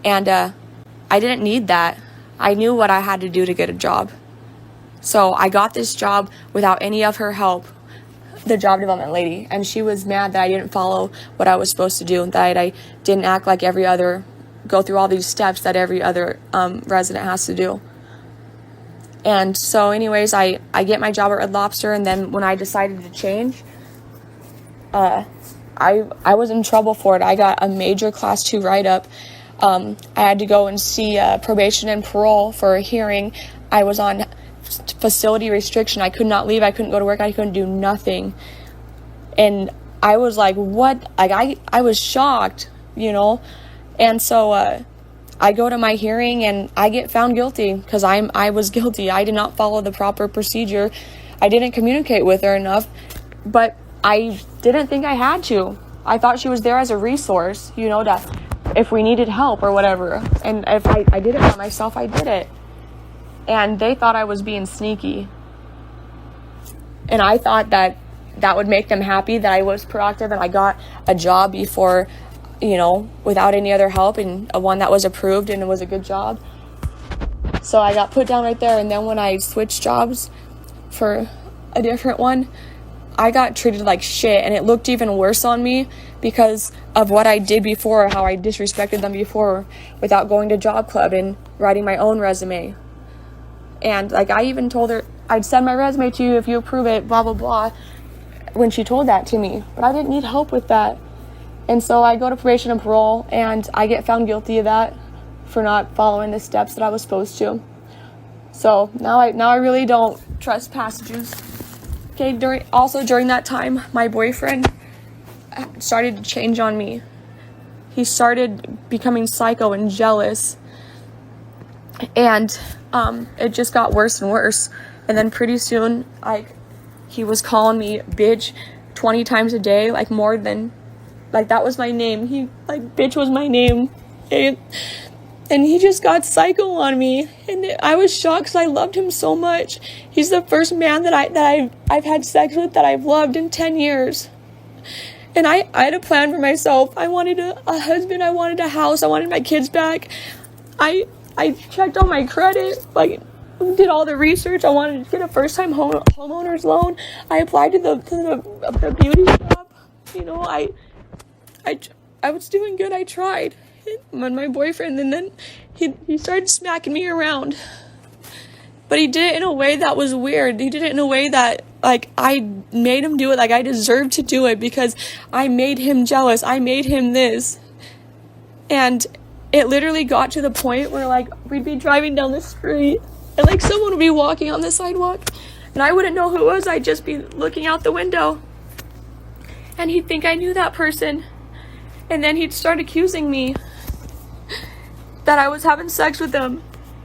And I didn't need that. I knew what I had to do to get a job. So I got this job without any of her help, the job development lady, and she was mad that I didn't follow what I was supposed to do, that I didn't act like go through all these steps that every other resident has to do. And so anyways, I get my job at Red Lobster, and then when I decided to change, I was in trouble for it. I got a major Class 2 write-up. I had to go and see probation and parole for a hearing. I was on facility restriction. I could not leave. I couldn't go to work. I couldn't do nothing. And I was like, what? Like, I was shocked, you know? And so I go to my hearing and I get found guilty because I was guilty. I did not follow the proper procedure. I didn't communicate with her enough, but I didn't think I had to. I thought she was there as a resource, you know, that if we needed help or whatever. And if I did it by myself, I did it. And they thought I was being sneaky. And I thought that would make them happy, that I was proactive and I got a job before, you know, without any other help, and one that was approved and it was a good job. So I got put down right there. And then when I switched jobs for a different one, I got treated like shit, and it looked even worse on me because of what I did before, how I disrespected them before without going to job club and writing my own resume. And like, I even told her I'd send my resume to you if you approve it, blah blah blah, when she told that to me. But I didn't need help with that. And so I go to probation and parole, and I get found guilty of that for not following the steps that I was supposed to. So now I really don't trust passages. Okay, during that time, my boyfriend started to change on me. He started becoming psycho and jealous. And it just got worse and worse. And then pretty soon, he was calling me bitch 20 times a day, like more than, like that was my name. Bitch was my name. And he just got psycho on me, and I was shocked because I loved him so much. He's the first man that I've had sex with that I've loved in 10 years. And I had a plan for myself. I wanted a husband, I wanted a house, I wanted my kids back. I checked all my credit, like did all the research. I wanted to get a first-time homeowner's loan. I applied to the beauty shop. You know, I was doing good. I tried. And my boyfriend, and then he started smacking me around. But he did it in a way that was weird. He did it in a way that, like, I made him do it. Like, I deserved to do it because I made him jealous. I made him this. And it literally got to the point where, like, we'd be driving down the street and, like, someone would be walking on the sidewalk and I wouldn't know who it was. I'd just be looking out the window. And he'd think I knew that person. And then he'd start accusing me that I was having sex with him.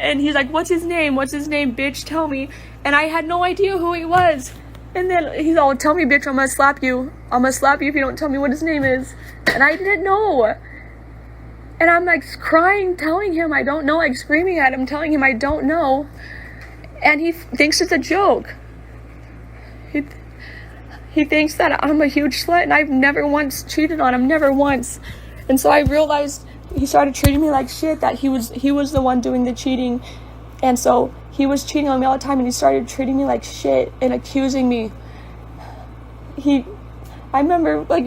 And he's like, what's his name? What's his name, bitch? Tell me. And I had no idea who he was. And then he's all, tell me, bitch, I'm gonna slap you. I'm gonna slap you if you don't tell me what his name is. And I didn't know. And I'm like crying, telling him I don't know, like screaming at him, telling him I don't know. And he thinks it's a joke. He thinks that I'm a huge slut, and I've never once cheated on him, never once. And so I realized he started treating me like shit, that he was the one doing the cheating. And so he was cheating on me all the time, and he started treating me like shit and accusing me. I remember, like,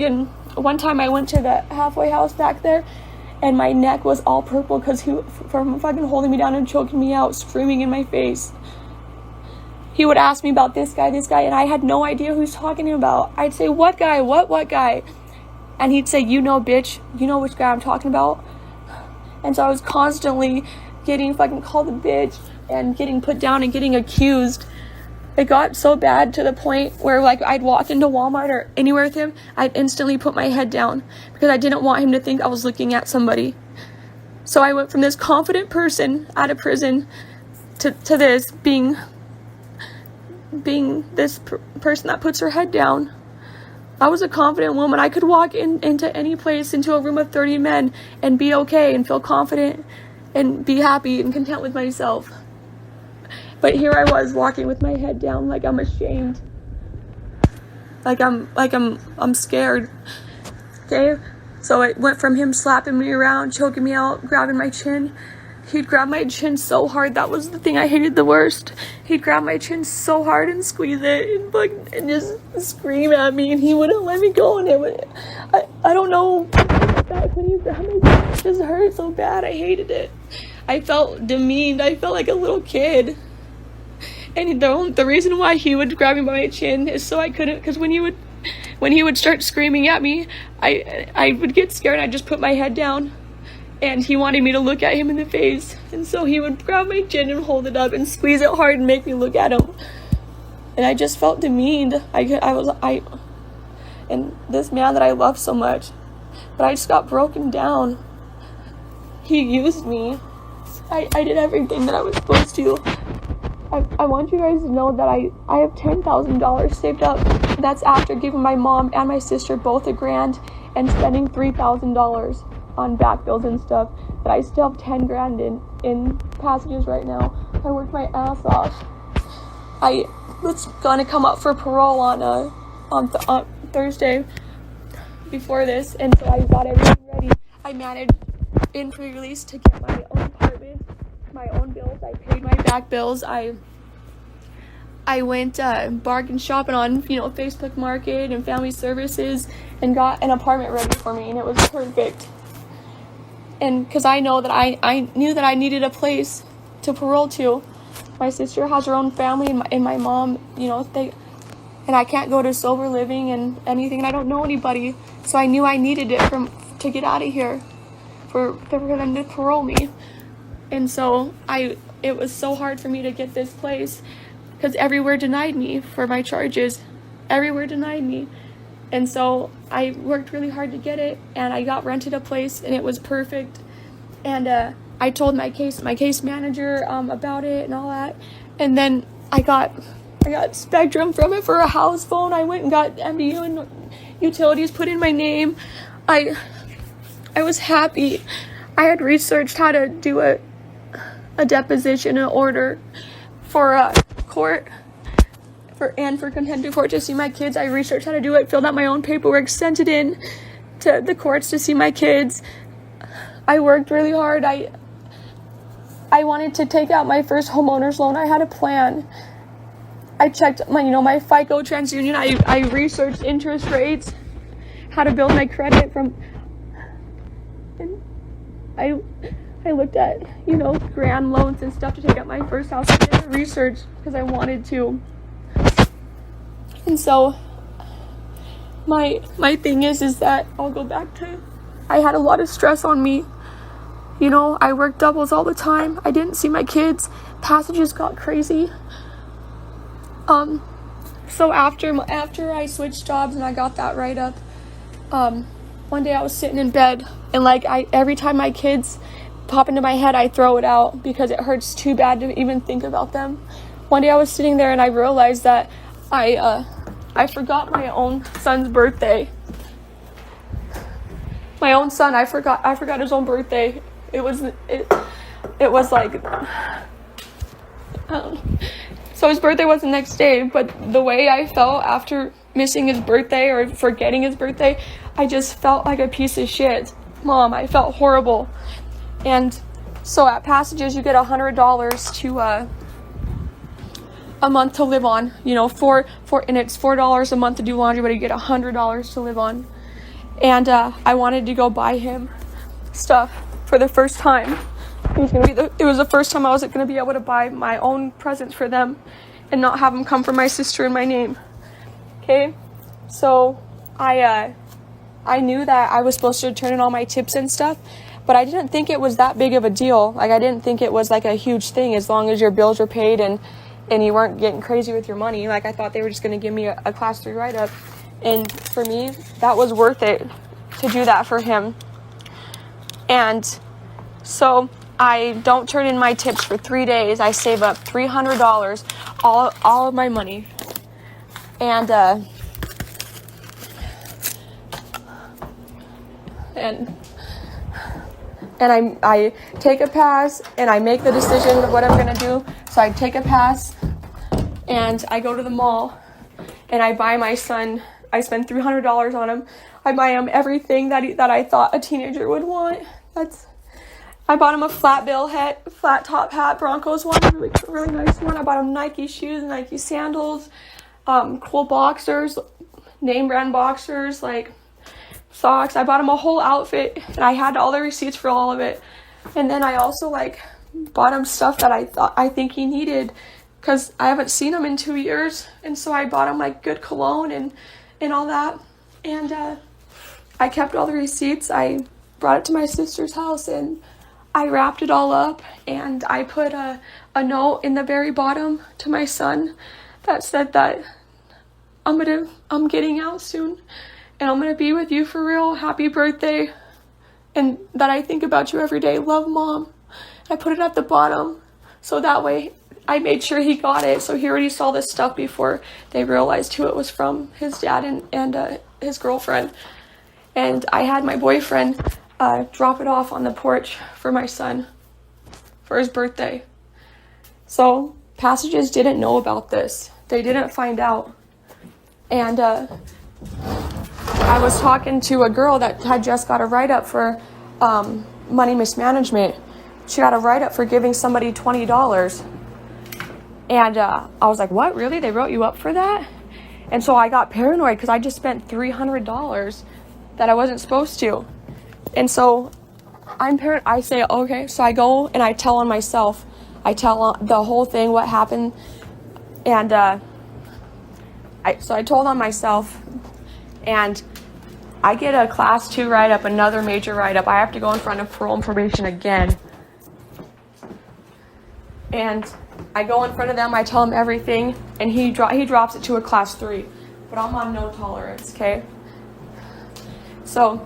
one time I went to the halfway house back there, and my neck was all purple because from fucking holding me down and choking me out, screaming in my face. He would ask me about this guy, and I had no idea who he was talking about. I'd say, what guy? What guy? And he'd say, you know, bitch, you know which guy I'm talking about? And so I was constantly getting fucking called a bitch and getting put down and getting accused. It got so bad to the point where, like, I'd walk into Walmart or anywhere with him, I'd instantly put my head down because I didn't want him to think I was looking at somebody. So I went from this confident person out of prison to this being this person that puts her head down. I was a confident woman. I could walk into any place, into a room of 30 men, and be okay and feel confident and be happy and content with myself. But here I was walking with my head down, like I'm ashamed. Like I'm scared. Okay? So it went from him slapping me around, choking me out, grabbing my chin. He'd grab my chin so hard. That was the thing I hated the worst. He'd grab my chin so hard and squeeze it and just scream at me, and he wouldn't let me go. And I don't know. When you grab my chin, it just hurt so bad. I hated it. I felt demeaned. I felt like a little kid. And the reason why he would grab me by my chin is so I couldn't, because when he would start screaming at me, I would get scared and I'd just put my head down. And he wanted me to look at him in the face. And so he would grab my chin and hold it up and squeeze it hard and make me look at him. And I just felt demeaned. And this man that I love so much, but I just got broken down. He used me. I did everything that I was supposed to. I want you guys to know that I have $10,000 saved up. That's after giving my mom and my sister both $1,000 and spending $3,000 on back bills and stuff. But I still have $10,000 in Passages right now. I worked my ass off. I was gonna come up for parole on Thursday before this, and so I got everything ready. I managed in pre-release to get my own apartment, my own bills. I paid my back bills. I went bargain shopping on Facebook Market and Family Services and got an apartment ready for me, and it was perfect. And because I know that I knew that I needed a place to parole to. My sister has her own family, and my mom, and I can't go to sober living and anything, and I don't know anybody, so I knew I needed it to get out of here for them to parole me. And so it was so hard for me to get this place because everywhere denied me for my charges. Everywhere denied me. And so I worked really hard to get it, and I got rented a place, and it was perfect. And I told my case manager about it and all that. And then I got Spectrum from it for a house phone. I went and got MDU and utilities put in my name. I was happy. I had researched how to do a deposition in order for a court for contempt of court to see my kids. I researched how to do it, filled out my own paperwork, sent it in to the courts to see my kids. I worked really hard. I wanted to take out my first homeowner's loan. I had a plan. I checked my FICO, TransUnion. I researched interest rates, how to build my credit and I looked at, grand loans and stuff to take out my first house. I did research because I wanted to. And so my thing is that I'll go back to, I had a lot of stress on me. I worked doubles all the time. I didn't see my kids. Passages got crazy. So after I switched jobs and I got that write-up, one day I was sitting in bed, and every time my kids pop into my head, I throw it out because it hurts too bad to even think about them. One day I was sitting there and I realized that I forgot my own son's birthday. My own son, I forgot his own birthday. It was like, so his birthday was the next day, but the way I felt after missing his birthday or forgetting his birthday, I just felt like a piece of shit. Mom, I felt horrible. And so at Passages, you get $100 to a month to live on, and it's $4 a month to do laundry, but you get $100 to live on. And I wanted to go buy him stuff for the first time. It was the first time I was going to be able to buy my own presents for them and not have them come from my sister in my name. Okay, so I knew that I was supposed to turn in all my tips and stuff, but I didn't think it was that big of a deal. I didn't think it was a huge thing as long as your bills were paid and you weren't getting crazy with your money. I thought they were just going to give me a class 3 write-up, and for me that was worth it to do that for him. And so I don't turn in my tips for 3 days. I save up $300, all of my money, and I take a pass, and I make the decision of what I'm gonna do. So I take a pass, and I go to the mall, and I buy my son. I spend $300 on him. I buy him everything that I thought a teenager would want. I bought him a flat top hat, Broncos one, really nice one. I bought him Nike shoes, Nike sandals, cool boxers, name brand boxers, like socks. I bought him a whole outfit, and I had all the receipts for all of it. And then I also like bought him stuff that I think he needed, because I haven't seen him in 2 years, and so I bought him like good cologne and all that. And I kept all the receipts. I brought it to my sister's house, and I wrapped it all up, and I put a note in the very bottom to my son that said that I'm getting out soon, and I'm gonna be with you for real. Happy birthday, and that I think about you every day. Love, Mom. I put it at the bottom, so that way I made sure he got it. So he already saw this stuff before they realized who it was from, his dad and his girlfriend. And I had my boyfriend drop it off on the porch for my son for his birthday. So Passages didn't know about this. They didn't find out. And I was talking to a girl that had just got a write-up for money mismanagement. She got a write-up for giving somebody $20. And I was like, what, really? They wrote you up for that? And so I got paranoid because I just spent $300 that I wasn't supposed to. And so I say, okay. So I go and I tell on myself. I tell the whole thing, what happened. And so I told on myself. And I get a class 2 write-up, another major write-up. I have to go in front of parole and probation again. And I go in front of them, I tell him everything, and he drops it to a class 3. But I'm on no tolerance, okay? So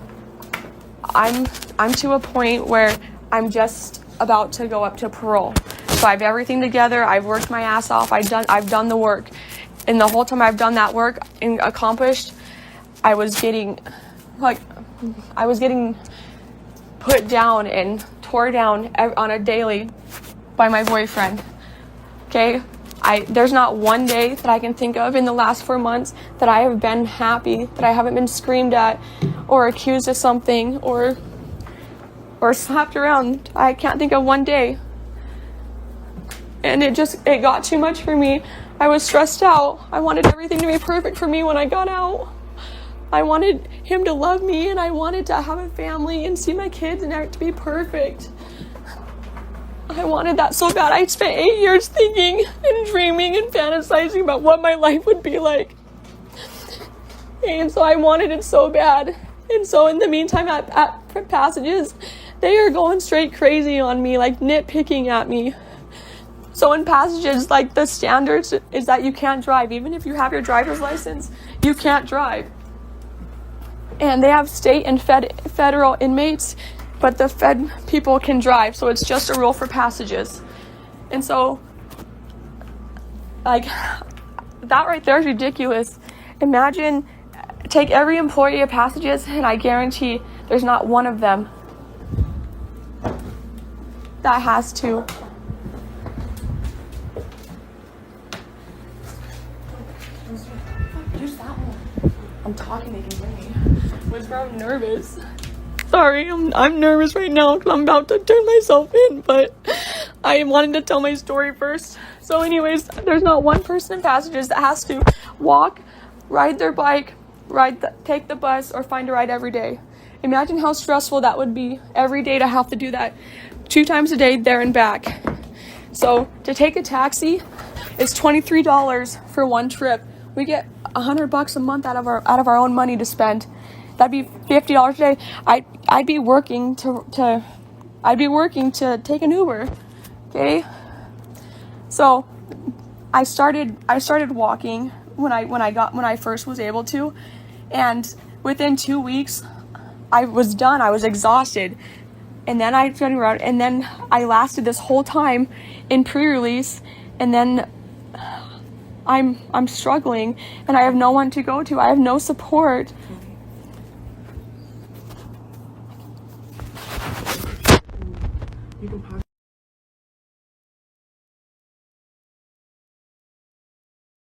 I'm to a point where I'm just about to go up to parole. So I have everything together. I've worked my ass off. I've done the work. And the whole time I've done that work and accomplished, I was getting put down and tore down on a daily by my boyfriend. Okay? There's not one day that I can think of in the last 4 months that I have been happy, that I haven't been screamed at or accused of something or slapped around. I can't think of one day. And it got too much for me. I was stressed out. I wanted everything to be perfect for me when I got out. I wanted him to love me, and I wanted to have a family and see my kids and it to be perfect. I wanted that so bad. I spent 8 years thinking and dreaming and fantasizing about what my life would be like. And so I wanted it so bad. And so in the meantime at Passages, they are going straight crazy on me, like nitpicking at me. So in Passages, like the standards is that you can't drive. Even if you have your driver's license, you can't drive. And they have state and federal inmates, but the Fed people can drive, so it's just a rule for Passages. And so, like, that right there is ridiculous. Imagine, take every employee of Passages, and I guarantee there's not one of them that has to. Use that one. I'm talking, they can hear me. Whisper, I'm nervous. Sorry, I'm nervous right now because I'm about to turn myself in, but I wanted to tell my story first. So anyways, there's not one person in Passages that has to walk, ride their bike, take the bus, or find a ride every day. Imagine how stressful that would be every day to have to do that 2 times a day, there and back. So to take a taxi is $23 for one trip. We get $100 a month out of our own money to spend. That'd be $50 a day. I'd be working to take an Uber. Okay? So I started walking when I first was able to, and within 2 weeks I was done. I was exhausted. And then I turned around, and then I lasted this whole time in pre-release, and then I'm struggling, and I have no one to go to. I have no support.